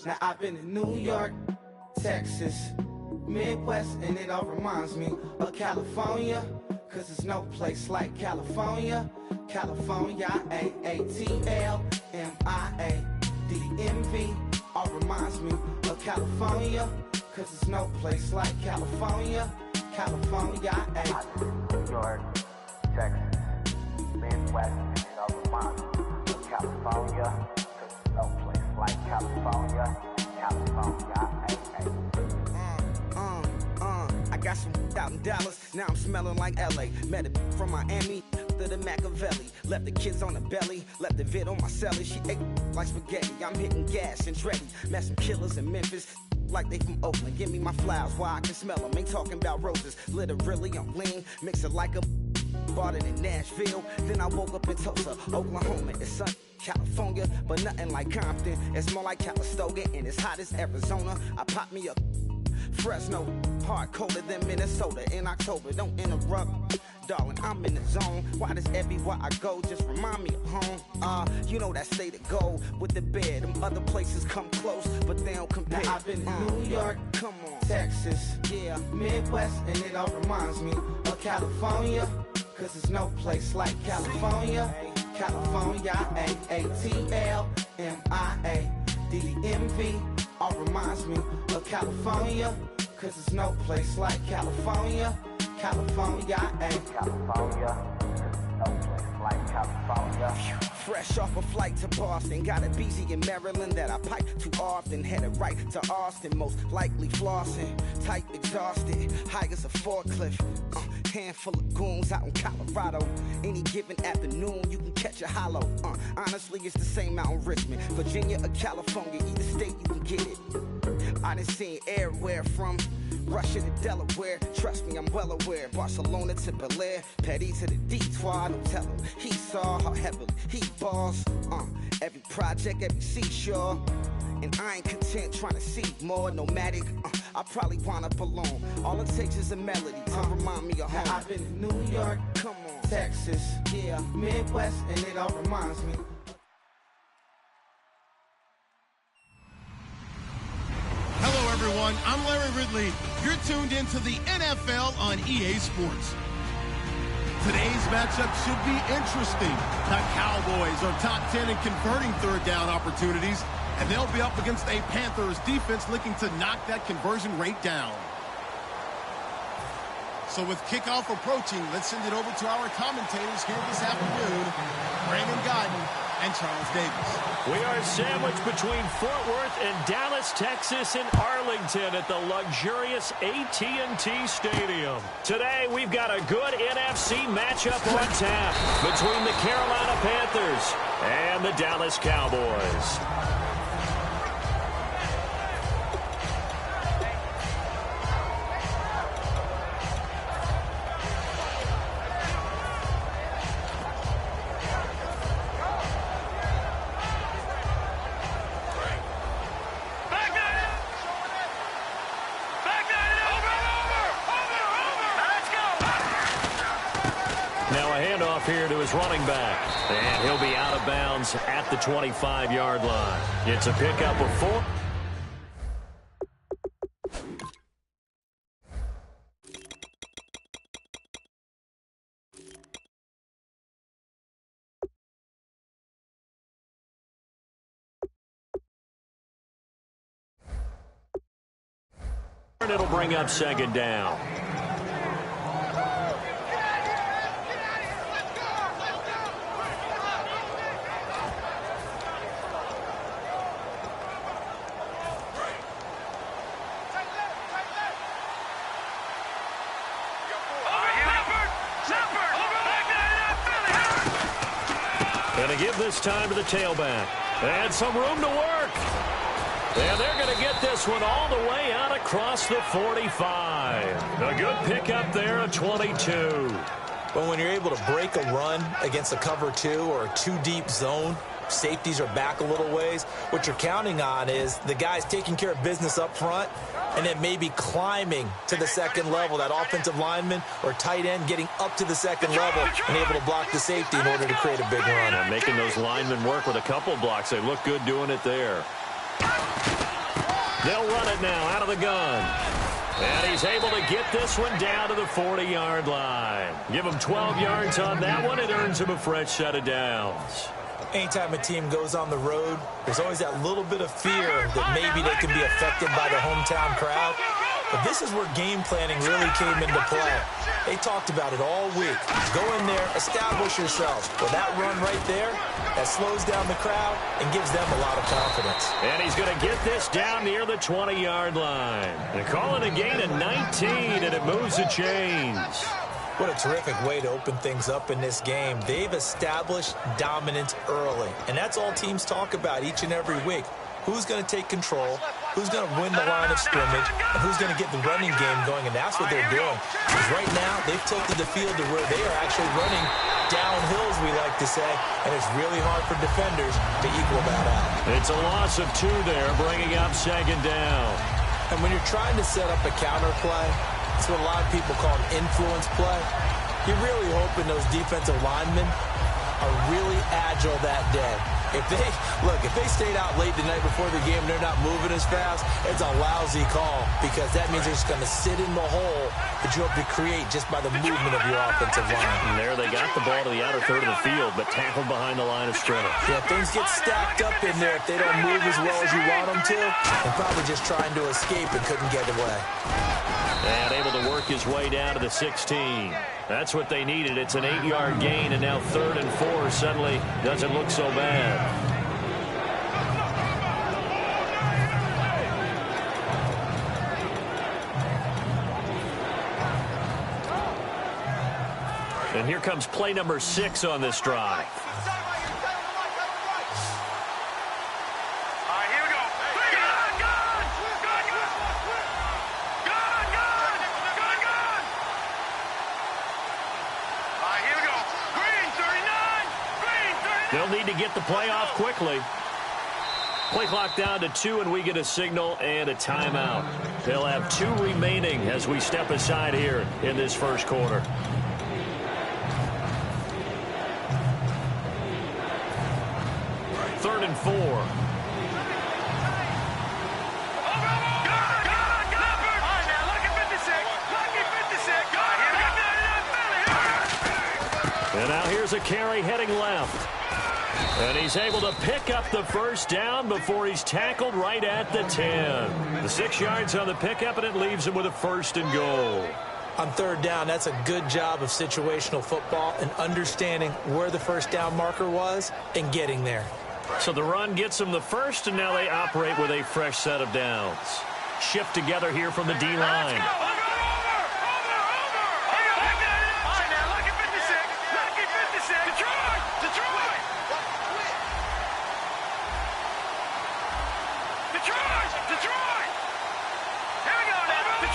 Now I've been in New York, Texas, Midwest, and it all reminds me of California, cause there's no place like California. California, A-A-T-L-M-I-A-D-M-V, all reminds me of California, cause there's no place like California. California, New York, Texas, Midwest, and it all reminds me of California, cause there's no place like California. California, I got some out in Dallas, now I'm smelling like LA. Met a from Miami to the Machiavelli. Left the kids on the belly, left the vid on my celly. She ate like spaghetti, I'm hitting gas and Dreddy. Met some killers in Memphis, like they from Oakland. Give me my flowers while I can smell them. Ain't talking about roses, literally I'm lean. Mix it like a bought it in Nashville. Then I woke up in Tulsa, Oklahoma. It's sun, California, but nothing like Compton. It's more like Calistoga, and it's hot as Arizona. I pop me a Fresno, hard colder than Minnesota in October. Don't interrupt, darling, I'm in the zone. Why does everywhere I go just remind me of home? You know that state of gold with the bed. Them other places come close, but they don't compare. Now I've been in New York, come on, Texas, yeah, Midwest, and it all reminds me of California, cause there's no place like California. California, A-A-T-L-M-I-A-D-M-V, all reminds me of California, cause there's no place like California. California, California, no place like California. Fresh off a flight to Boston, got a BZ in Maryland that I pipe too often. Headed right to Austin, most likely flossing. Tight, exhausted, high as a forklift. Handful of goons out in Colorado. Any given afternoon, you can catch a hollow. Honestly, it's the same out in Richmond, Virginia or California. Either state, you can get it. I done seen everywhere from Russia to Delaware. Trust me, I'm well aware. Barcelona to Bel Air, Petty to the Detroit. Don't tell him he saw how heavily he balls. Every project, every seashore. And I ain't content trying to see more nomadic. I probably wind up alone. All it takes is a melody to remind me of home. Now I've been in New York, come on, Texas, yeah, Midwest, and it all reminds me. Hello, everyone. I'm Larry Ridley. You're tuned into the NFL on EA Sports. Today's matchup should be interesting. The Cowboys are top 10 in converting third down opportunities, and they'll be up against a Panthers defense looking to knock that conversion rate down. So with kickoff approaching, let's send it over to our commentators here this afternoon, Brandon Godden and Charles Davis. We are sandwiched between Fort Worth and Dallas, Texas, and Arlington at the luxurious AT&T Stadium. Today, we've got a good NFC matchup on tap between the Carolina Panthers and the Dallas Cowboys. Here to his running back, and he'll be out of bounds at the 25-yard line. It's a pickup of 4. It'll bring up second down. Going to give this time to the tailback. And some room to work. And they're going to get this one all the way out across the 45. A good pickup there, a 22. But when you're able to break a run against a cover 2 or a 2-deep zone, safeties are back a little ways. What you're counting on is the guys taking care of business up front and then maybe climbing to the second level, that offensive lineman or tight end getting up to the second level and able to block the safety in order to create a big run. And making those linemen work with a couple of blocks. They look good doing it there. They'll run it now out of the gun. And he's able to get this one down to the 40-yard line. Give him 12 yards on that one. It earns him a fresh set of downs. Anytime a team goes on the road, there's always that little bit of fear that maybe they can be affected by the hometown crowd. But this is where game planning really came into play. They talked about it all week. Go in there, establish yourself. With that run right there, that slows down the crowd and gives them a lot of confidence. And he's going to get this down near the 20-yard line. They're calling a gain of 19, and it moves the chains. What a terrific way to open things up in this game. They've established dominance early, and that's all teams talk about each and every week. Who's going to take control, who's going to win the line of scrimmage, and who's going to get the running game going, and that's what they're doing. Because right now, they've tilted the field to where they are actually running downhills, we like to say, and it's really hard for defenders to equal that out. It's a loss of 2 there, bringing up second down. And when you're trying to set up a counter play, it's what a lot of people call an influence play. You're really hoping those defensive linemen are really agile that day. If they stayed out late the night before the game and they're not moving as fast, it's a lousy call because that means they're just going to sit in the hole that you hope to create just by the movement of your offensive line. And there they got the ball to the outer third of the field, but tackled behind the line of scrimmage. Yeah, things get stacked up in there if they don't move as well as you want them to. They're probably just trying to escape and couldn't get away. And able to work his way down to the 16. That's what they needed. It's an 8-yard gain, and now 3rd and 4 suddenly doesn't look so bad. And here comes play number 6 on this drive. They'll need to get the play off quickly. Play clock down to 2, and we get a signal and a timeout. They'll have 2 remaining as we step aside here in this first quarter. Third and 4. And now here's a carry heading left. And he's able to pick up the first down before he's tackled right at the 10. The 6 yards on the pickup, and it leaves him with a 1st and goal. On 3rd down, that's a good job of situational football and understanding where the first down marker was and getting there. So the run gets them the 1st, and now they operate with a fresh set of downs. Shift together here from the D-line.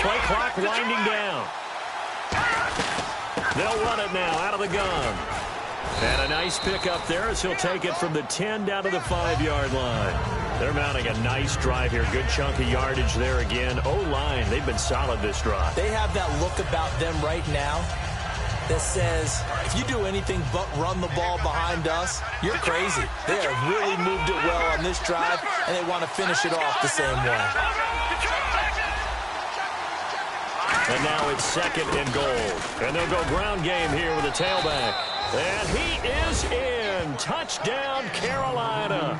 Play clock winding down. They'll run it now out of the gun. And a nice pickup there as he'll take it from the 10 down to the 5-yard line. They're mounting a nice drive here. Good chunk of yardage there again. O-line, they've been solid this drive. They have that look about them right now that says, if you do anything but run the ball behind us, you're crazy. They have really moved it well on this drive, and they want to finish it off the same way. And now it's 2nd and goal. And they'll go ground game here with a tailback. And he is in. Touchdown, Carolina.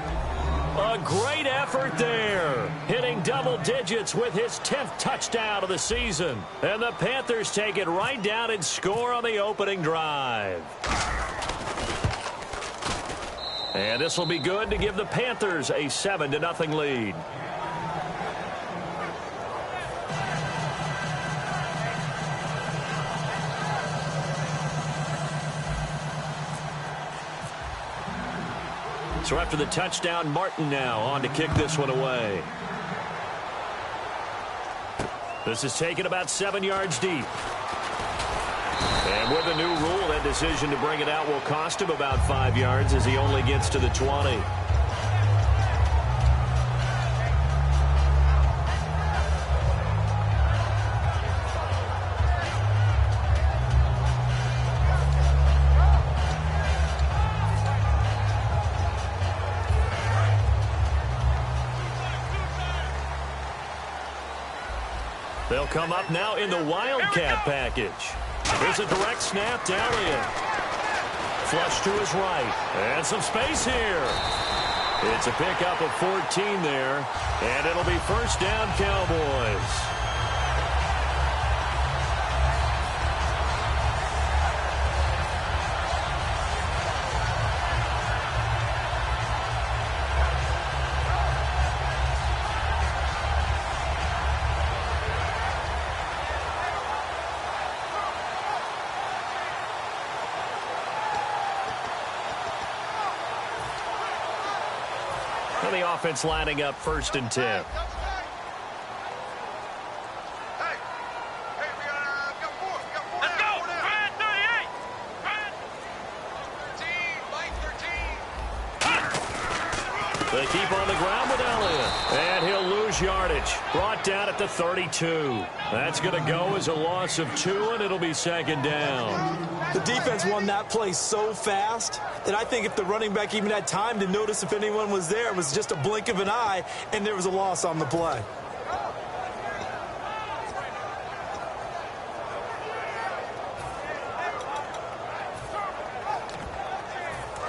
A great effort there. Hitting double digits with his 10th touchdown of the season. And the Panthers take it right down and score on the opening drive. And this will be good to give the Panthers a 7-0 lead. So after the touchdown, Martin now on to kick this one away. This is taken about 7 yards deep. And with a new rule, that decision to bring it out will cost him about 5 yards as he only gets to the 20. They'll come up now in the Wildcat package. Here's a direct snap to Elliott. Flush to his right. And some space here. It's a pickup of 14 there. And it'll be first down, Cowboys. The offense lining up 1st and 10. They keep on the ground with Elliott. And he'll lose yardage. Brought down at the 32. That's going to go as a loss of 2, and it'll be 2nd down. The defense won that play so fast that I think if the running back even had time to notice if anyone was there, it was just a blink of an eye, and there was a loss on the play.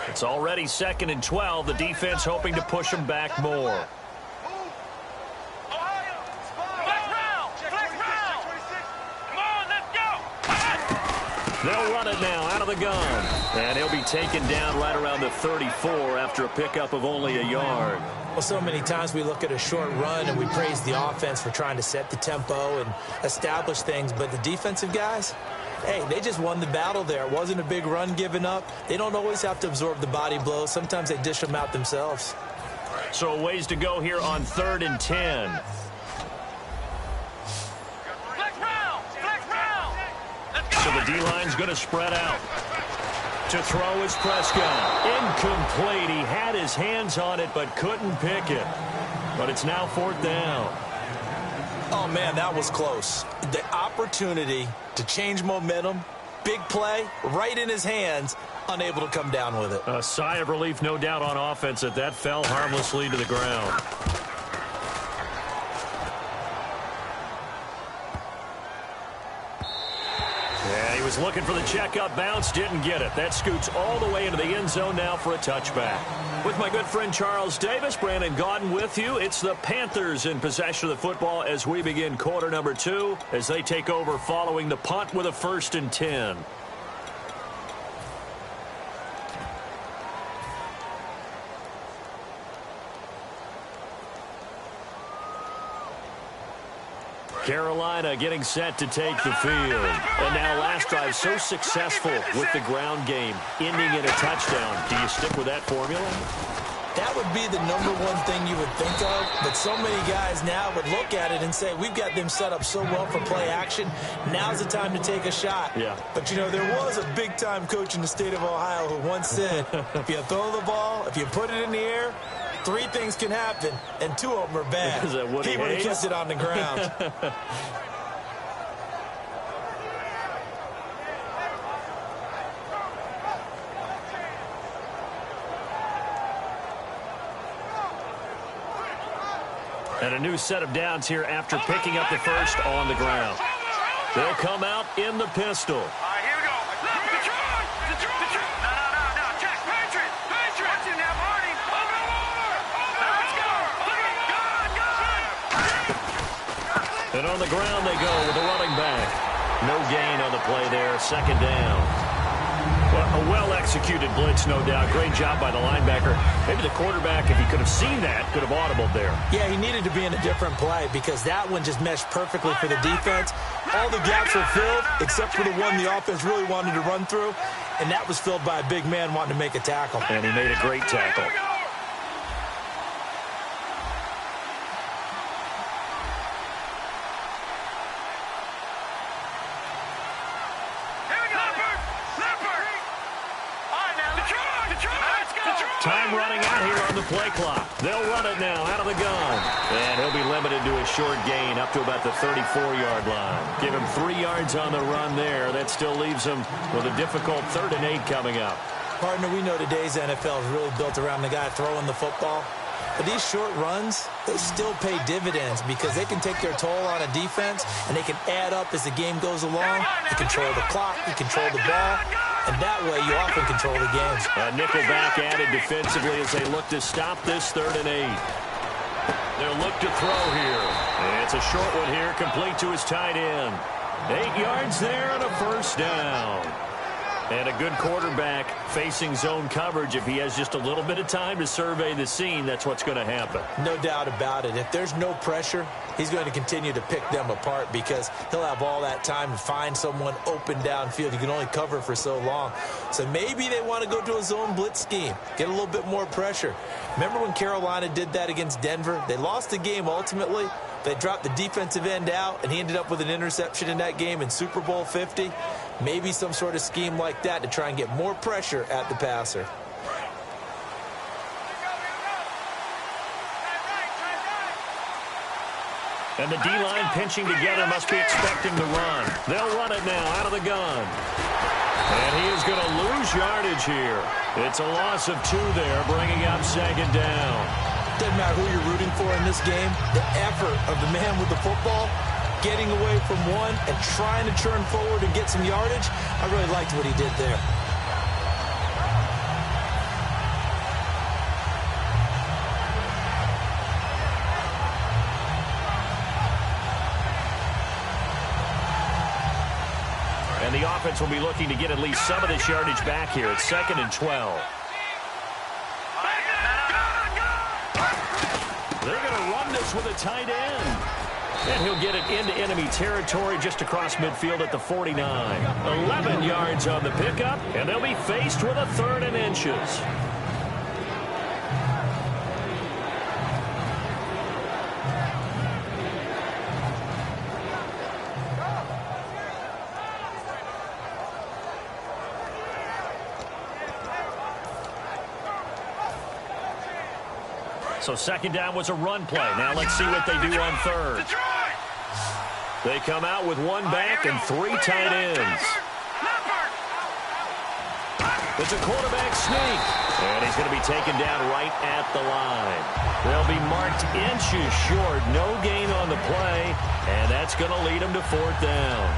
It's already 2nd and 12. The defense hoping to push them back more. They'll run it now out of the gun. And he'll be taken down right around the 34 after a pickup of only a yard. Well, so many times we look at a short run and we praise the offense for trying to set the tempo and establish things. But the defensive guys, hey, they just won the battle there. It wasn't a big run given up. They don't always have to absorb the body blows. Sometimes they dish them out themselves. So a ways to go here on 3rd and 10. So the D-line's going to spread out. To throw is Prescott. Incomplete. He had his hands on it but couldn't pick it. But it's now 4th down. Oh, man, that was close. The opportunity to change momentum, big play, right in his hands, unable to come down with it. A sigh of relief, no doubt, on offense that fell harmlessly to the ground. Yeah, he was looking for the checkup bounce, didn't get it. That scoots all the way into the end zone now for a touchback. With my good friend Charles Davis, Brandon Gaudin with you. It's the Panthers in possession of the football as we begin quarter number 2 as they take over following the punt with a 1st and 10. Carolina getting set to take the field. And now last drive so successful with the ground game, ending in a touchdown. Do you stick with that formula? That would be the #1 thing you would think of, but so many guys now would look at it and say, we've got them set up so well for play action. Now's the time to take a shot. Yeah. But, you know, there was a big-time coach in the state of Ohio who once said, if you throw the ball, if you put it in the air, 3 things can happen, and 2 of them are bad. Is that Woody he would have Hayes? kissed it on the ground. And a new set of downs here after picking up the first on the ground. They'll come out in the pistol. Here we go. No. Check. Patriot. What's in that morning? Let's go. And on the ground they go with the running back. No gain on the play there. 2nd down. Well, a well-executed blitz, no doubt. Great job by the linebacker. Maybe the quarterback, if he could have seen that, could have audibled there. Yeah, he needed to be in a different play because that one just meshed perfectly for the defense. All the gaps were filled except for the one the offense really wanted to run through, and that was filled by a big man wanting to make a tackle. And he made a great tackle. play clock. They'll run it now out of the gun. And he'll be limited to a short gain up to about the 34-yard line. Give him 3 yards on the run there. That still leaves him with a difficult 3rd and 8 coming up. Partner, we know today's NFL is really built around the guy throwing the football. But these short runs, they still pay dividends because they can take their toll on a defense, and they can add up as the game goes along. You control the clock, you control the ball, and that way you often control the games. A nickel back added defensively as they look to stop this 3rd and 8. They'll look to throw here. And it's a short one here, complete to his tight end. 8 yards there and a 1st down. And a good quarterback facing zone coverage. If he has just a little bit of time to survey the scene, that's what's going to happen. No doubt about it. If there's no pressure, he's going to continue to pick them apart because he'll have all that time to find someone open downfield. You can only cover for so long. So maybe they want to go to a zone blitz scheme, get a little bit more pressure. Remember when Carolina did that against Denver? They lost the game ultimately. They dropped the defensive end out, and he ended up with an interception in that game in Super Bowl 50. Maybe some sort of scheme like that to try and get more pressure at the passer. And the D-line pinching together must be expecting the run. They'll run it now out of the gun. And he is going to lose yardage here. It's a loss of 2 there, bringing up 2nd down. Doesn't matter who you're rooting for in this game. The effort of the man with the football, getting away from one and trying to turn forward and get some yardage, I really liked what he did there. And the offense will be looking to get at least some of this yardage back here. It's 2nd and 12. They're going to run this with a tight end. And he'll get it into enemy territory just across midfield at the 49. 11 yards on the pickup, and they'll be faced with a 3rd and inches. So 2nd down was a run play. Now let's see what they do on 3rd. They come out with 1 back and 3 tight ends. It's a quarterback sneak. And he's going to be taken down right at the line. They'll be marked inches short. No gain on the play. And that's going to lead them to 4th down.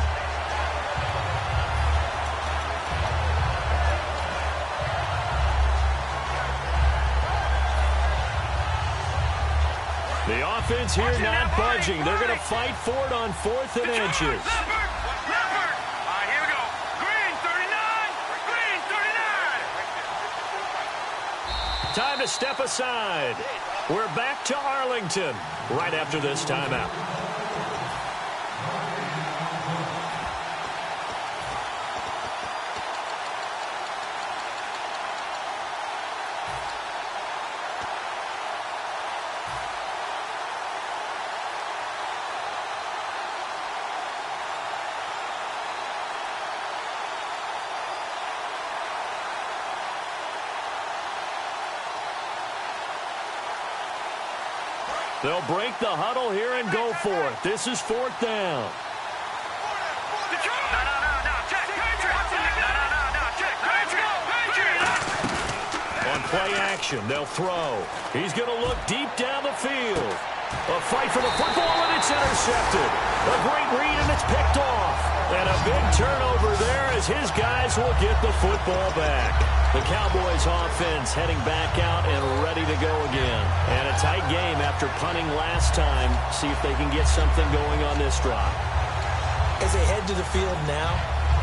The offense here not budging. They're going to fight for it on 4th and inches. Here we go. Green 39. Green 39. Time to step aside. We're back to Arlington right after this timeout. They'll break the huddle here and go for it. This is 4th down. On play action, they'll throw. He's going to look deep down the field. A fight for the football, and it's intercepted. A great read, and it's picked off. And a big turnover there as his guys will get the football back. The Cowboys offense heading back out and ready to go again. And a tight game after punting last time. See if they can get something going on this drive. As they head to the field now,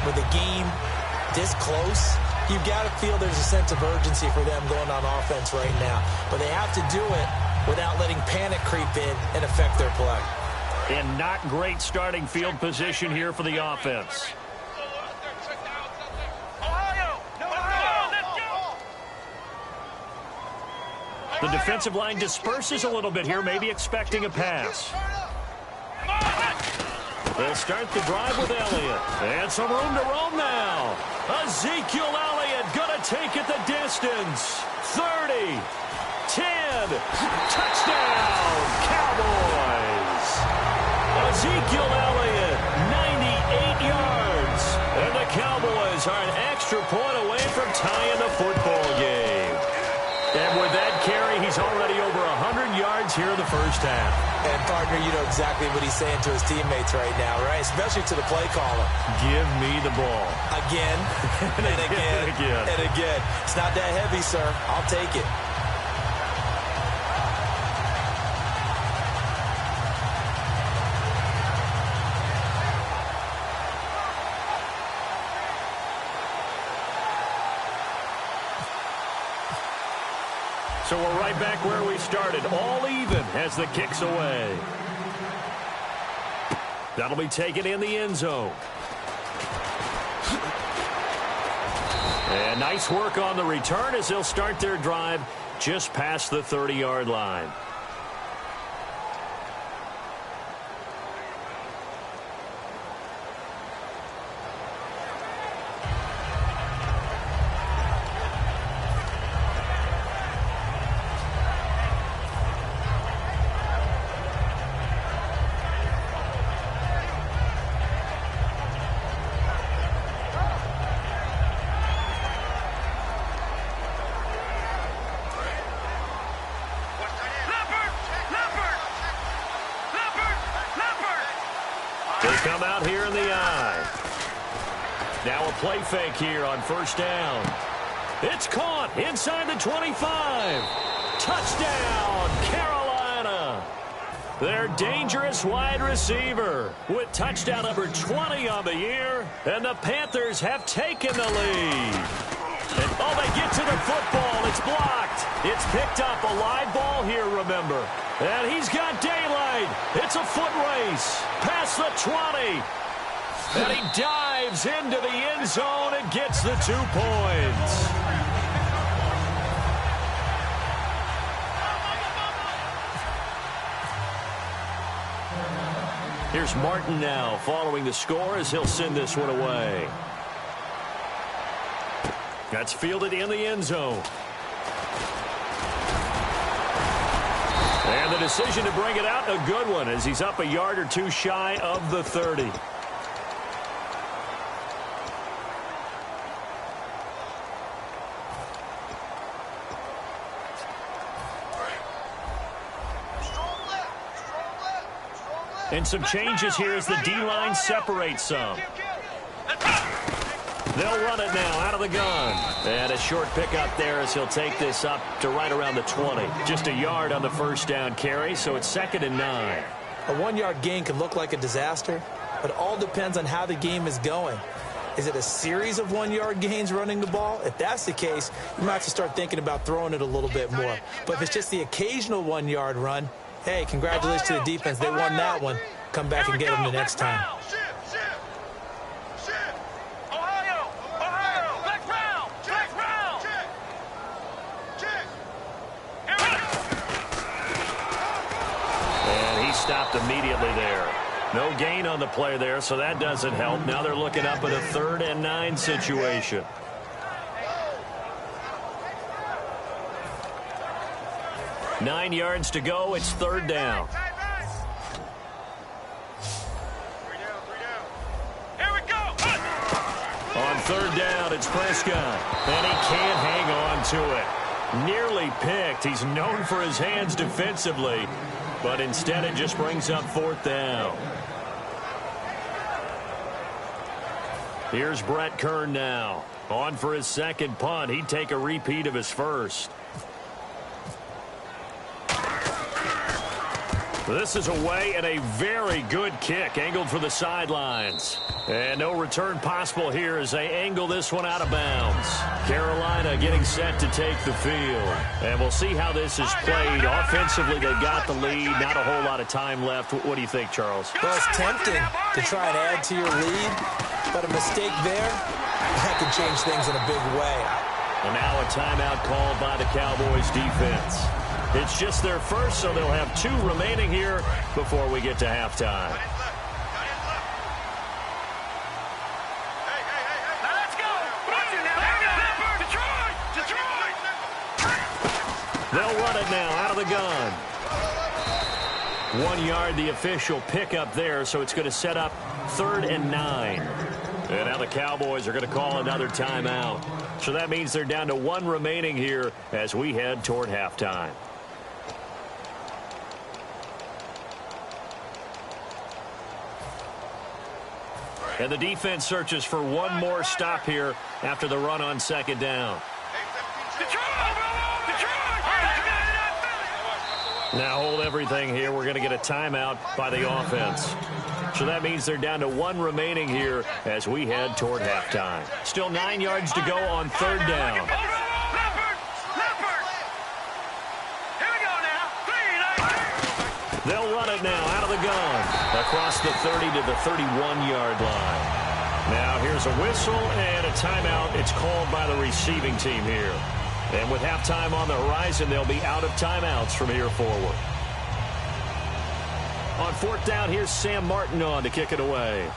with the game this close, you've got to feel there's a sense of urgency for them going on offense right now. But they have to do it without letting panic creep in and affect their play. And not great starting field position here for the offense. The defensive line disperses a little bit here, maybe expecting a pass. They'll start the drive with Elliott. And some room to roam now. Ezekiel Elliott going to take it the distance. 30, 10. Touchdown, Cowboys. Ezekiel Elliott, 98 yards. And the Cowboys are an extra point away from tying the football game. And with that carry, he's already over 100 yards here in the first half. And, partner, you know exactly what he's saying to his teammates right now, right? Especially to the play caller. Give me the ball. Again, and again, and again. It's not that heavy, sir. I'll take it. So we're right back where we started, all even as the kick's away. That'll be taken in the end zone. And nice work on the return as they'll start their drive just past the 30-yard line. Come out here in the eye. Now a play fake here on first down. It's caught inside the 25. Touchdown, Carolina. Their dangerous wide receiver with touchdown number 20 on the year. And the Panthers have taken the lead. And, oh, they get to the football. It's blocked. It's picked up. A live ball here, remember. And he's got daylight. It's a foot race past the 20. And he dives into the end zone and gets the 2 points. Here's Martin now following the score as he'll send this one away. That's fielded in the end zone. And the decision to bring it out, a good one, as he's up a yard or two shy of the 30. And some changes here as the D-line separates some. They'll run it now out of the gun. And a short pickup there as he'll take this up to right around the 20. Just a yard on the first down carry, so it's 2nd and 9. A 1-yard gain can look like a disaster, but it all depends on how the game is going. Is it a series of 1-yard gains running the ball? If that's the case, you might have to start thinking about throwing it a little bit more. But if it's just the occasional 1-yard run, hey, congratulations to the defense. They won that one. Come back and get them the next time. Stopped immediately there. No gain on the play there, so that doesn't help. Now they're looking up at a 3rd and 9 situation. Nine yards to go. It's 3rd down. Here we go. On 3rd down, it's Prescott. And he can't hang on to it. Nearly picked. He's known for his hands defensively. But instead, it just brings up 4th down. Here's Brett Kern now. On for his 2nd punt. He'd take a repeat of his first. This is away and a very good kick angled for the sidelines. And no return possible here as they angle this one out of bounds. Carolina getting set to take the field. And we'll see how this is played. Offensively, they got the lead. Not a whole lot of time left. What do you think, Charles? Well, it's tempting to try and add to your lead, but a mistake there, that can change things in a big way. And now a timeout called by the Cowboys defense. It's just their first, so they'll have 2 remaining here before we get to halftime. They'll run it it now out of the gun. 1 yard, the official pickup there, so it's going to set up 3rd and 9. And now the Cowboys are going to call another timeout. So that means they're down to 1 remaining here as we head toward halftime. And the defense searches for one more stop here after the run on 2nd down. Now hold everything here. We're going to get a timeout by the offense. So that means they're down to 1 remaining here as we head toward halftime. Still 9 yards to go on 3rd down. They'll run it now out of the gun across the 30 to the 31-yard line. Now here's a whistle and a timeout. It's called by the receiving team here. And with halftime on the horizon, they'll be out of timeouts from here forward. On 4th down, here's Sam Martin on to kick it away.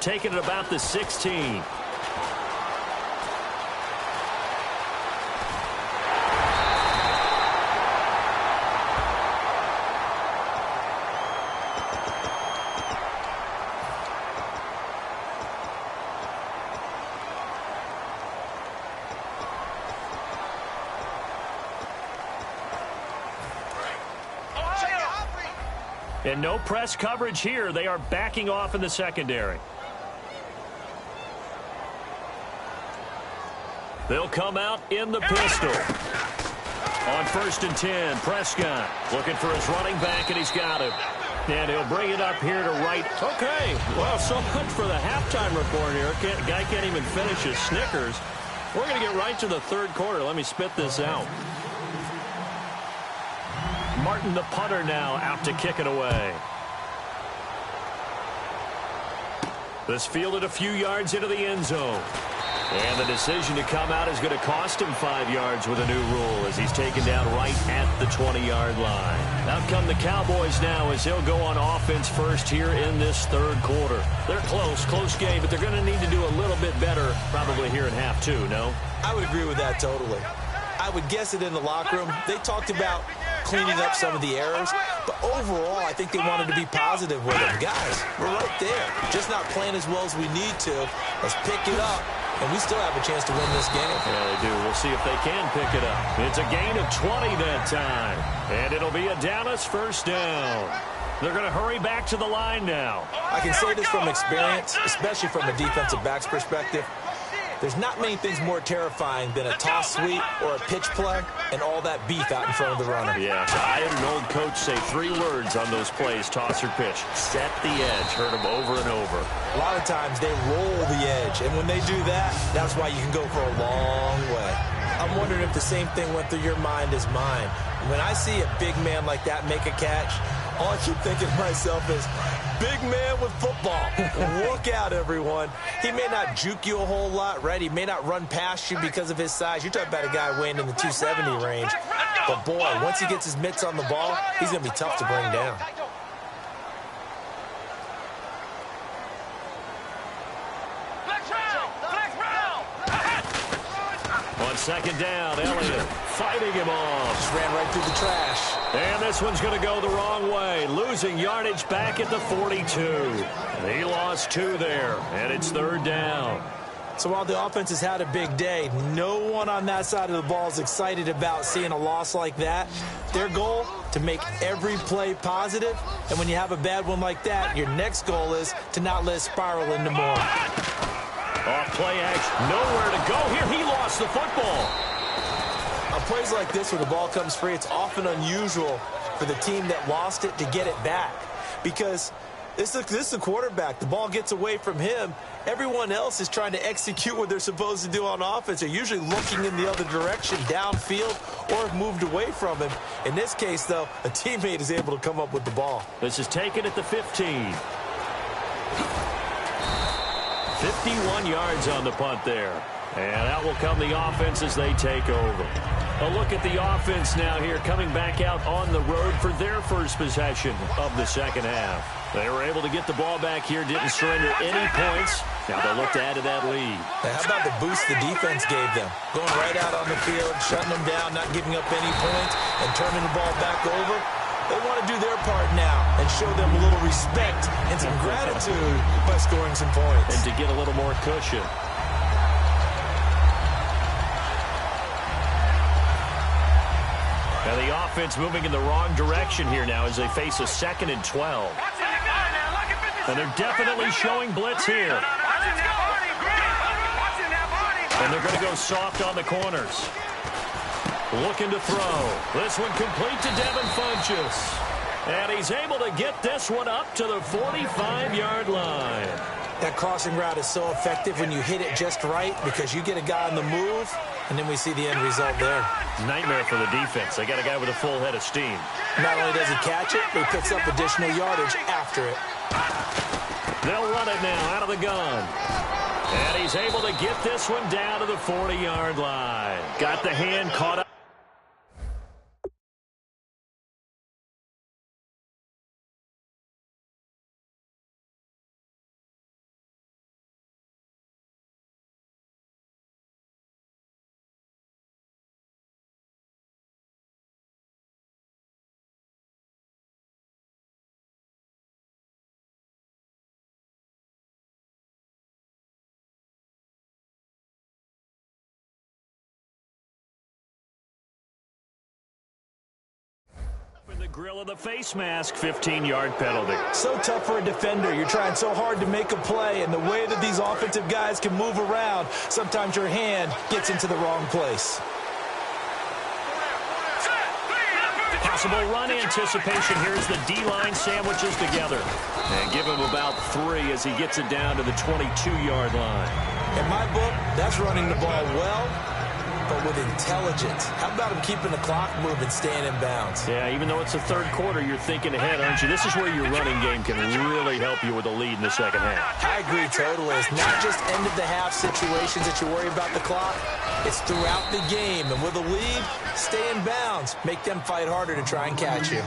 Taking it about the 16. And no press coverage here. They are backing off in the secondary. They'll come out in the pistol. On 1st and 10, Prescott looking for his running back, and he's got him. And he'll bring it up here to right. Okay, well, so much for the halftime report here. Guy can't even finish his Snickers. We're going to get right to the 3rd quarter. Let me spit this out. Martin, the punter, now out to kick it away. This fielded a few yards into the end zone. And the decision to come out is going to cost him 5 yards with a new rule as he's taken down right at the 20-yard line. Out come the Cowboys now as they'll go on offense first here in this 3rd quarter. They're close game, but they're going to need to do a little bit better probably here in half 2, no? I would agree with that totally. I would guess it in the locker room. They talked about cleaning up some of the errors, but overall, I think they wanted to be positive with them. Guys, we're right there. Just not playing as well as we need to. Let's pick it up. And we still have a chance to win this game. Yeah, they do. We'll see if they can pick it up. It's a gain of 20 that time. And it'll be a Dallas 1st down. They're going to hurry back to the line now. I can say this from experience, especially from a defensive back's perspective. There's not many things more terrifying than a toss sweep or a pitch play and all that beef out in front of the runner. Yeah, I had an old coach say 3 words on those plays, toss or pitch. Set the edge. Heard them over and over. A lot of times they roll the edge, and when they do that, that's why you can go for a long way. I'm wondering if the same thing went through your mind as mine. When I see a big man like that make a catch, all I keep thinking to myself is, big man with football. Look out, everyone. He may not juke you a whole lot, right? He may not run past you because of his size. You're talking about a guy weighing in the 270 range. But, boy, once he gets his mitts on the ball, he's going to be tough to bring down. On 2nd down, Elliott fighting him off. Just ran right through the trash. And this one's going to go the wrong way. Losing yardage back at the 42. He lost 2 there, and it's 3rd down. So while the offense has had a big day, no one on that side of the ball is excited about seeing a loss like that. Their goal, to make every play positive. And when you have a bad one like that, your next goal is to not let it spiral into more. Off play action, nowhere to go here. He lost the football. On plays like this where the ball comes free, it's often unusual for the team that lost it to get it back. Because this is the quarterback. The ball gets away from him. Everyone else is trying to execute what they're supposed to do on offense. They're usually looking in the other direction, downfield, or have moved away from him. In this case, though, a teammate is able to come up with the ball. This is taken at the 15. 51 yards on the punt there. And out will come the offense as they take over. A look at the offense now here, coming back out on the road for their first possession of the second half. They were able to get the ball back here, didn't surrender any points. Now they'll look to add to that lead. Now, how about the boost the defense gave them? Going right out on the field, shutting them down, not giving up any points, and turning the ball back over. They want to do their part now and show them a little respect and some gratitude by scoring some points. And to get a little more cushion. Now the offense moving in the wrong direction here now as they face a 2nd and 12. And they're definitely showing blitz here. And they're going to go soft on the corners. Looking to throw. This one complete to Devin Funchess. And he's able to get this one up to the 45-yard line. That crossing route is so effective when you hit it just right because you get a guy on the move, and then we see the end result there. Nightmare for the defense. They got a guy with a full head of steam. Not only does he catch it, but he picks up additional yardage after it. They'll run it now out of the gun. And he's able to get this one down to the 40-yard line. Got the hand caught up. The grill of the face mask, 15-yard penalty. So tough for a defender. You're trying so hard to make a play, and the way that these offensive guys can move around, sometimes your hand gets into the wrong place. Possible run anticipation. Here's the D-line sandwiches together. And give him about 3 as he gets it down to the 22-yard line. In my book, that's running the ball well, but with intelligence. How about him keeping the clock moving, staying in bounds? Yeah, even though it's the third quarter, you're thinking ahead, aren't you? This is where your running game can really help you with a lead in the second half. I agree totally. It's not just end-of-the-half situations that you worry about the clock. It's throughout the game. And with a lead, stay in bounds. Make them fight harder to try and catch you.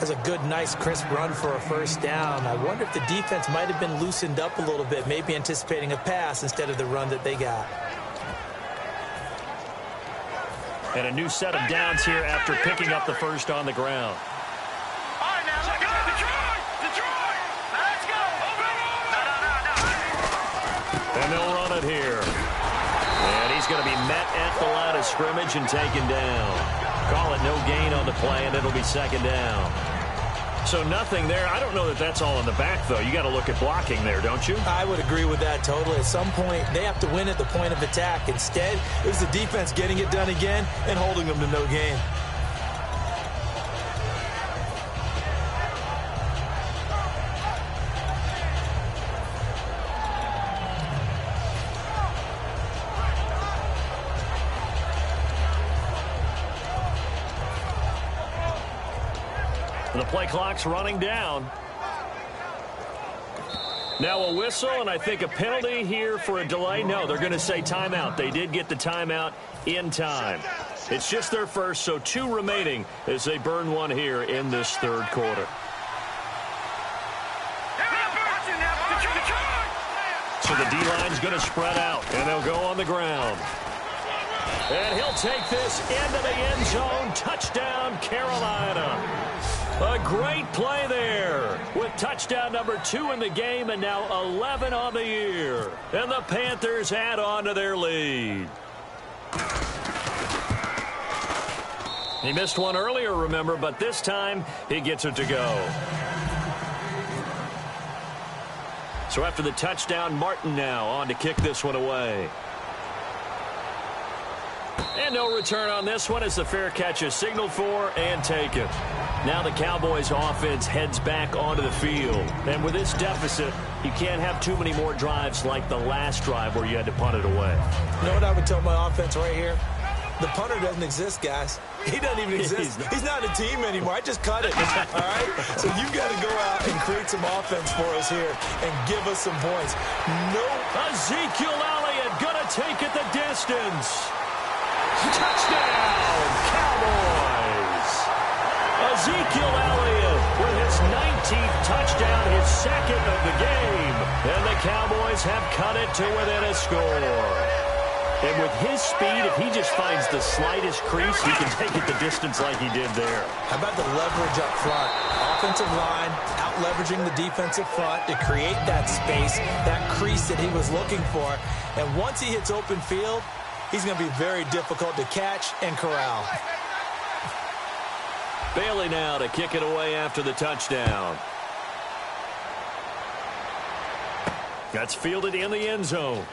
That's a good, nice, crisp run for a first down. I wonder if the defense might have been loosened up a little bit, maybe anticipating a pass instead of the run that they got. And a new set of downs here after picking up the first on the ground. All right, now, let's go. Detroit! Let's go! No. And they'll run it here. And he's going to be met at the line of scrimmage and taken down. Call it no gain on the play, and it'll be second down. So nothing there. I don't know that that's all in the back, though. You got to look at blocking there, don't you? I would agree with that totally. At some point, they have to win at the point of attack. Instead, it was the defense getting it done again and holding them to no gain. The play clock's running down. Now a whistle, and I think a penalty here for a delay. No, they're going to say timeout. They did get the timeout in time. It's just their first, so 2 remaining as they burn one here in this third quarter. So the D-line's going to spread out, and they'll go on the ground. And he'll take this into the end zone. Touchdown, Carolina. A great play there with touchdown number 2 in the game and now 11 on the year. And the Panthers add on to their lead. He missed one earlier, remember, but this time he gets it to go. So after the touchdown, Martin now on to kick this one away. And no return on this one as the fair catch is signaled for and taken. Now the Cowboys offense heads back onto the field. And with this deficit, you can't have too many more drives like the last drive where you had to punt it away. You know what I would tell my offense right here? The punter doesn't exist, guys. He doesn't even exist. He's not a team anymore. I just cut it, all right? So you've got to go out and create some offense for us here and give us some points. No. Ezekiel Elliott going to to take it the distance. Touchdown, Cowboys. Ezekiel Elliott with his 19th touchdown, his second of the game. And the Cowboys have cut it to within a score. And with his speed, if he just finds the slightest crease, he can take it the distance like he did there. How about the leverage up front? Offensive line out-leveraging the defensive front to create that space, that crease that he was looking for. And once he hits open field, he's going to be very difficult to catch and corral. Bailey now to kick it away after the touchdown. That's fielded in the end zone.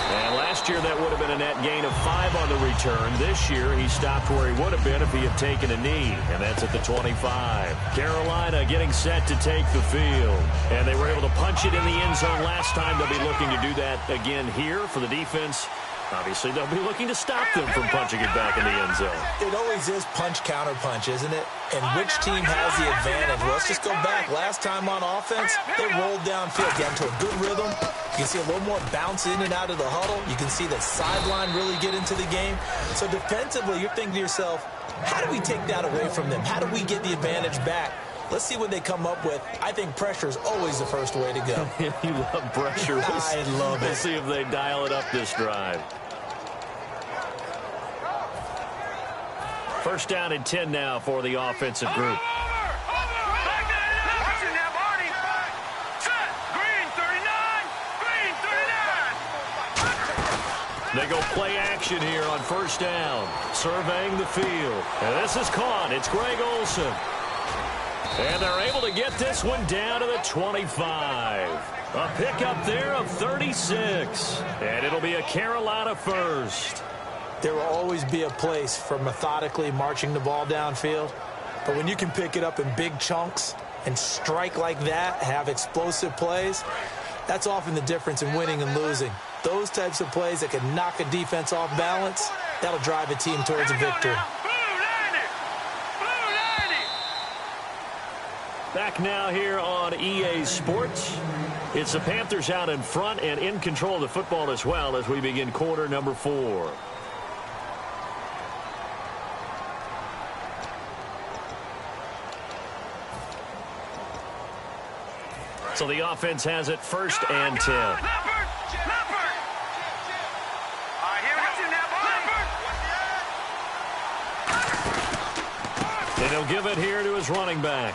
And last year, that would have been a net gain of 5 on the return. This year, he stopped where he would have been if he had taken a knee, and that's at the 25. Carolina getting set to take the field. And they were able to punch it in the end zone last time. They'll be looking to do that again here for the defense. Obviously, they'll be looking to stop them from punching it back in the end zone. It always is punch-counter-punch, isn't it? And which team has the advantage? Well, let's just go back. Last time on offense, they rolled downfield, got into a good rhythm. You can see a little more bounce in and out of the huddle. You can see the sideline really get into the game. So defensively, you're thinking to yourself, how do we take that away from them? How do we get the advantage back? Let's see what they come up with. I think pressure is always the first way to go. You love pressure. I love it. We'll see if they dial it up this drive. First down and 10 now for the offensive group. They go play action here on first down. Surveying the field. And this is caught. It's Greg Olsen. And they're able to get this one down to the 25. A pickup there of 36. And it'll be a Carolina first. There will always be a place for methodically marching the ball downfield. But when you can pick it up in big chunks and strike like that, have explosive plays, that's often the difference in winning and losing. Those types of plays that can knock a defense off balance, that'll drive a team towards a victory. Back now here on EA Sports. It's the Panthers out in front and in control of the football as well as we begin quarter number 4. So the offense has it first and 10. And he'll give it here to his running back.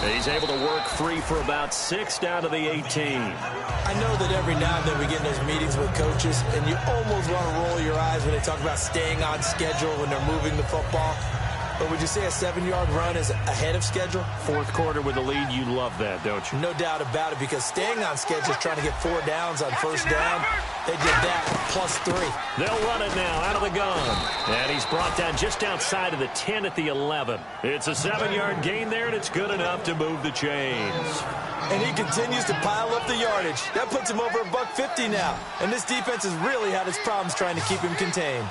And he's able to work free for about 6 down to the 18. I know that every now and then we get in those meetings with coaches, and you almost want to roll your eyes when they talk about staying on schedule when they're moving the football. But would you say a 7-yard run is ahead of schedule? Fourth quarter with the lead, you love that, don't you? No doubt about it, because staying on schedule is trying to get 4 downs on first down. They did that plus 3. They'll run it now out of the gun. And he's brought down just outside of the 10 at the 11. It's a 7-yard gain there, and it's good enough to move the chains. And he continues to pile up the yardage. That puts him over $150 now. And this defense has really had its problems trying to keep him contained.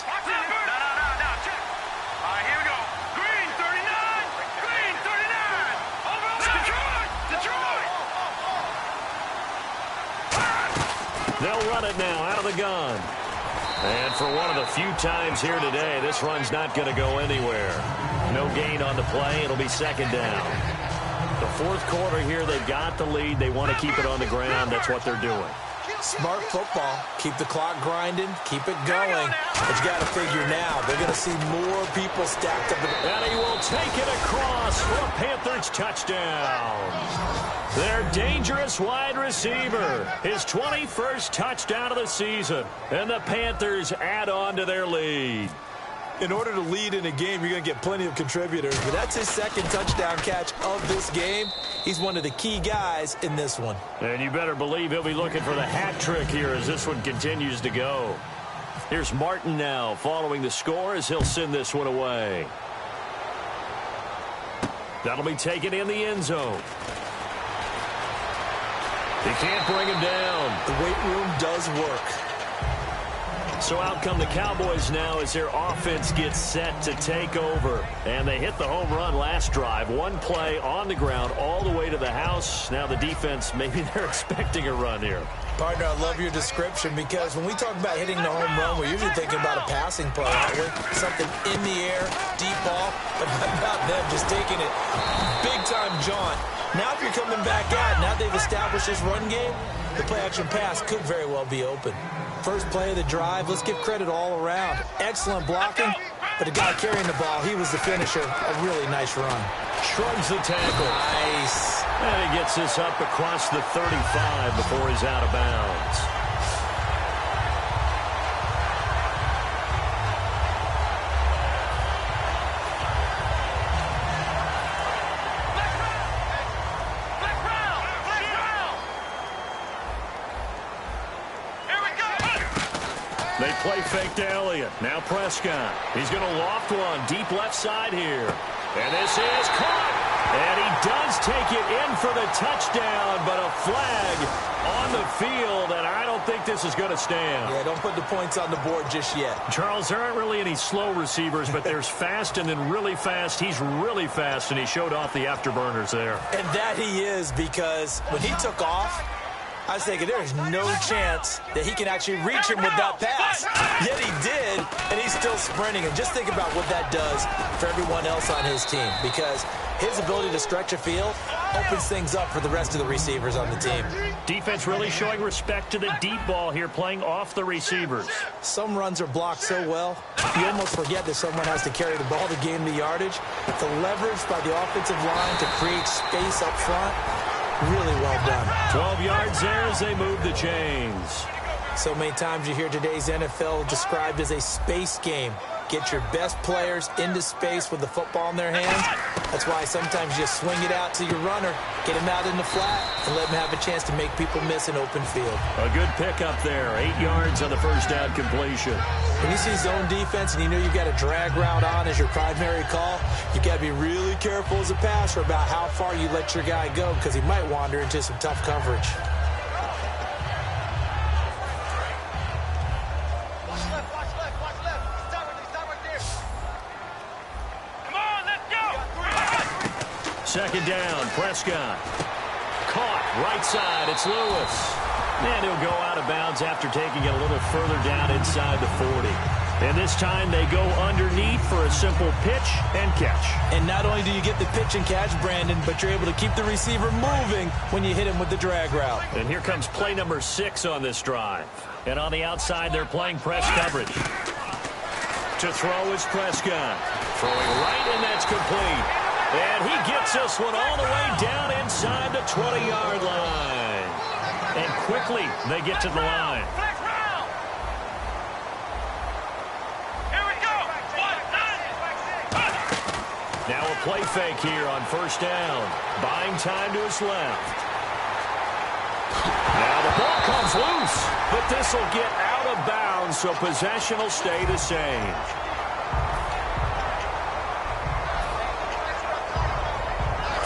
They'll run it now out of the gun. And for one of the few times here today, this run's not going to go anywhere. No gain on the play. It'll be second down. The fourth quarter here, they've got the lead. They want to keep it on the ground. That's what they're doing. Smart football. Keep the clock grinding. Keep it going. But you got to figure now, they're going to see more people stacked up. And he will take it across for a Panthers touchdown. Their dangerous wide receiver. His 21st touchdown of the season. And the Panthers add on to their lead. In order to lead in a game, you're going to get plenty of contributors. But that's his second touchdown catch of this game. He's one of the key guys in this one. And you better believe he'll be looking for the hat trick here as this one continues to go. Here's Martin now following the score as he'll send this one away. That'll be taken in the end zone. He can't bring him down. The weight room does work. So out come the Cowboys now as their offense gets set to take over. And they hit the home run last drive. One play on the ground all the way to the house. Now the defense, maybe they're expecting a run here. Partner, I love your description because when we talk about hitting the home run, we're usually thinking about a passing play, aren't we? Something in the air, deep ball, but how about them just taking it big-time jaunt. Now if you're coming back out, now they've established this run game, the play-action pass could very well be open. First play of the drive, let's give credit all around. Excellent blocking, but the guy carrying the ball, he was the finisher. A really nice run. Shrugs the tackle. Nice. And he gets this up across the 35 before he's out of bounds. They play fake to Elliott. Now Prescott. He's going to loft one deep left side here. And this is caught. And he does take it in for the touchdown, but a flag on the field, and I don't think this is going to stand. Yeah, don't put the points on the board just yet. Charles, there aren't really any slow receivers, but there's fast and then really fast. He's really fast, and he showed off the afterburners there. And that he is, because when he took off, I was thinking there's no chance that he can actually reach him with that pass. Yet he did, and he's still sprinting. And just think about what that does for everyone else on his team, because his ability to stretch a field opens things up for the rest of the receivers on the team. Defense really showing respect to the deep ball here, playing off the receivers. Some runs are blocked so well, you almost forget that someone has to carry the ball to gain the yardage. The leverage by the offensive line to create space up front, really well done. 12 yards there as they move the chains. So many times you hear today's NFL described as a space game. Get your best players into space with the football in their hands. That's why sometimes you just swing it out to your runner, get him out in the flat, and let him have a chance to make people miss an open field. A good pickup there. 8 yards on the first down completion. When you see zone defense and you know you've got a drag route on as your primary call, you've got to be really careful as a passer about how far you let your guy go, because he might wander into some tough coverage. Second down, Prescott. Caught, right side, it's Lewis. And he'll go out of bounds after taking it a little further down inside the 40. And this time they go underneath for a simple pitch and catch. And not only do you get the pitch and catch, Brandon, but you're able to keep the receiver moving when you hit him with the drag route. And here comes play number 6 on this drive. And on the outside, they're playing press coverage. To throw is Prescott. Throwing right, and that's complete. And he gets this one all the way down inside the 20-yard line. And quickly, they get to the line. Here we go. Now a play fake here on first down. Buying time to his left. Now the ball comes loose, but this will get out of bounds, so possession will stay the same.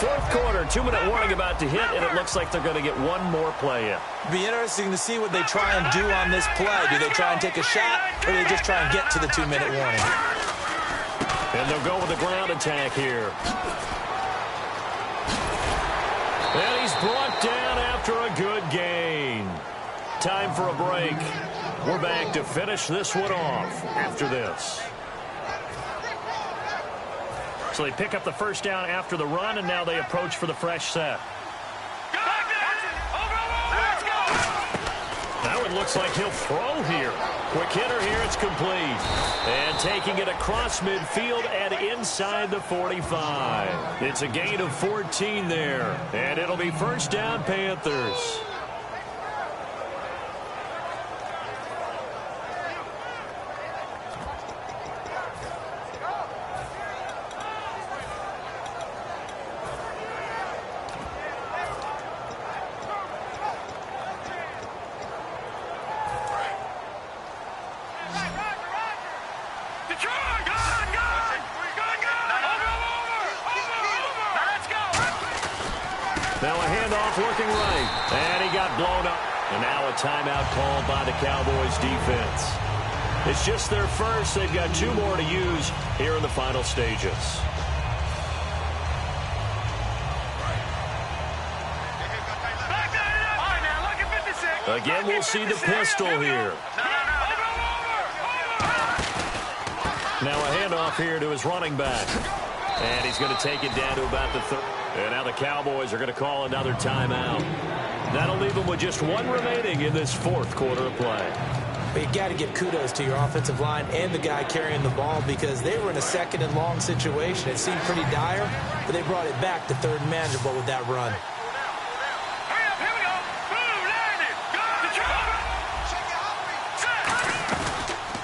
Fourth quarter, 2-minute warning about to hit, and it looks like they're going to get one more play in. Be interesting to see what they try and do on this play. Do they try and take a shot, or do they just try and get to the 2-minute warning? And they'll go with the ground attack here. And he's brought down after a good gain. Time for a break. We're back to finish this one off after this. So they pick up the first down after the run, and now they approach for the fresh set. Now it looks like he'll throw here. Quick hitter here, it's complete. And taking it across midfield and inside the 45. It's a gain of 14 there. And it'll be first down, Panthers. Now a handoff working right. And he got blown up. And now a timeout called by the Cowboys defense. It's just their first. They've got 2 more to use here in the final stages. Again, we'll see the pistol here. Now a handoff here to his running back. And he's going to take it down to about the 30. And now the Cowboys are going to call another timeout. That'll leave them with just 1 remaining in this 4th quarter of play. But you got to give kudos to your offensive line and the guy carrying the ball because they were in a 2nd and long situation. It seemed pretty dire, but they brought it back to 3rd and manageable with that run.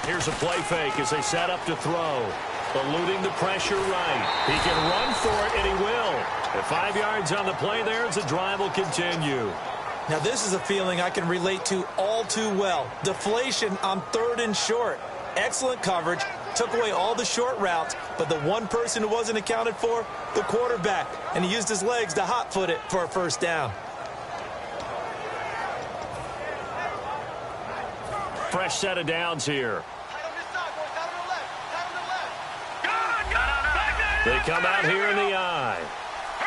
Here's a play fake as they set up to throw. Eluding the pressure right. He can run for it, and he will. At 5 yards on the play there as the drive will continue. Now, this is a feeling I can relate to all too well. Deflation on 3rd and short. Excellent coverage. Took away all the short routes, but the one person who wasn't accounted for, the quarterback. And he used his legs to hot-foot it for a 1st down. Fresh set of downs here. They come out here in the eye.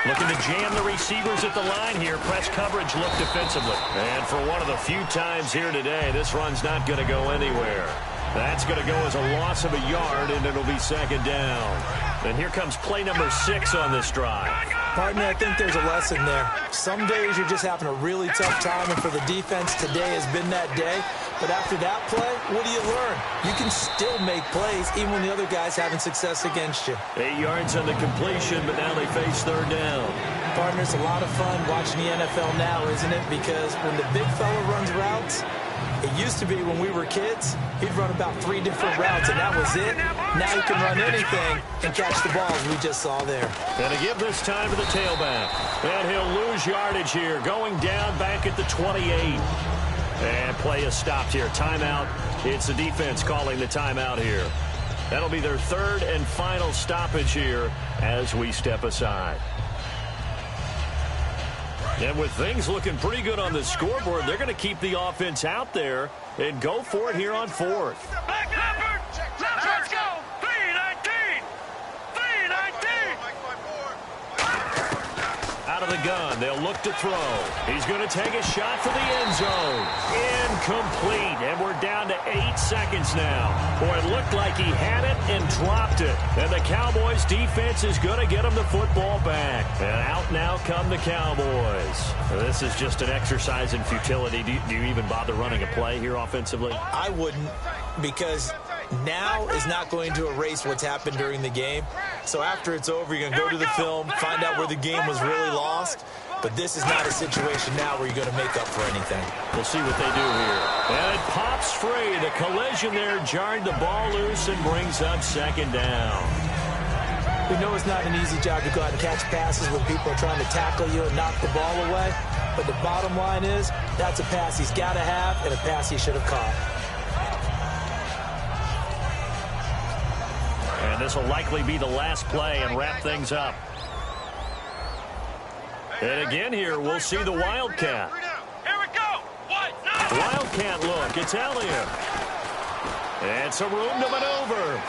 Looking to jam the receivers at the line here. Press coverage look defensively. And for one of the few times here today, this run's not going to go anywhere. That's going to go as a loss of a yard, and it'll be 2nd down. And here comes play number 6 on this drive. Partner, I think there's a lesson there. Some days you're just having a really tough time, and for the defense, today has been that day. But after that play, what do you learn? You can still make plays even when the other guy's having success against you. 8 yards on the completion, but now they face 3rd down. Partner, it's a lot of fun watching the NFL now, isn't it? Because when the big fella runs routes, it used to be when we were kids, he'd run about 3 different routes, and that was it. Now he can run anything and catch the ball, as we just saw there. And to give this time to the tailback. And he'll lose yardage here, going down back at the 28. And play is stopped here. Timeout. It's the defense calling the timeout here. That'll be their 3rd and final stoppage here as we step aside. And with things looking pretty good on the scoreboard, they're going to keep the offense out there and go for it here on 4th. Let's go! 3-19! 3-19! Out of the gun, they'll look to throw. He's going to take a shot for the end zone. Incomplete, and we're down to 8 seconds now. Boy, it looked like he had it and dropped it. And the Cowboys' defense is going to get him the football back. And out now come the Cowboys. This is just an exercise in futility. Do you even bother running a play here offensively? I wouldn't, because now is not going to erase what's happened during the game. So after it's over, you're going to go to the film, find out where the game was really lost. But this is not a situation now where you're going to make up for anything. We'll see what they do here. And it pops free. The collision there jarred the ball loose and brings up 2nd down. We know it's not an easy job to go out and catch passes when people are trying to tackle you and knock the ball away. But the bottom line is, that's a pass he's got to have and a pass he should have caught. And this will likely be the last play and wrap things up. And again here, we'll see the Wildcat. Here we go! Wildcat look, it's Elliott. And some room to maneuver.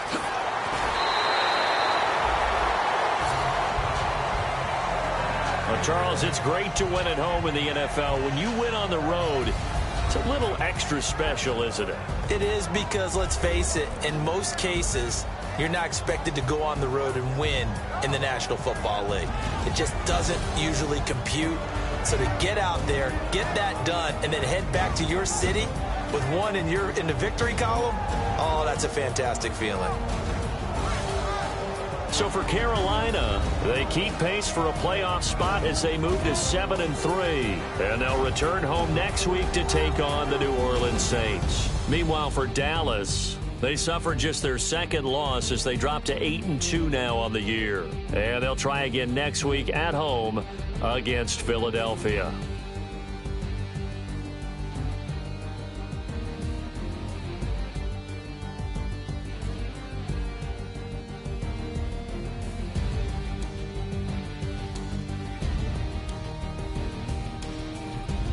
Well, Charles, it's great to win at home in the NFL. When you win on the road, it's a little extra special, isn't it? It is, because let's face it, in most cases, you're not expected to go on the road and win in the National Football League. It just doesn't usually compute. So to get out there, get that done, and then head back to your city with one in the victory column, oh, that's a fantastic feeling. So for Carolina, they keep pace for a playoff spot as they move to 7-3. And they'll return home next week to take on the New Orleans Saints. Meanwhile, for Dallas, they suffered just their 2nd loss as they drop to 8-2 now on the year. And they'll try again next week at home against Philadelphia.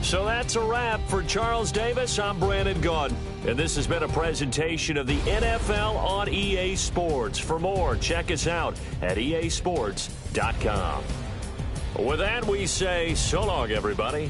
So that's a wrap for Charles Davis. I'm Brandon Gaudin. And this has been a presentation of the NFL on EA Sports. For more, check us out at easports.com. With that, we say so long, everybody.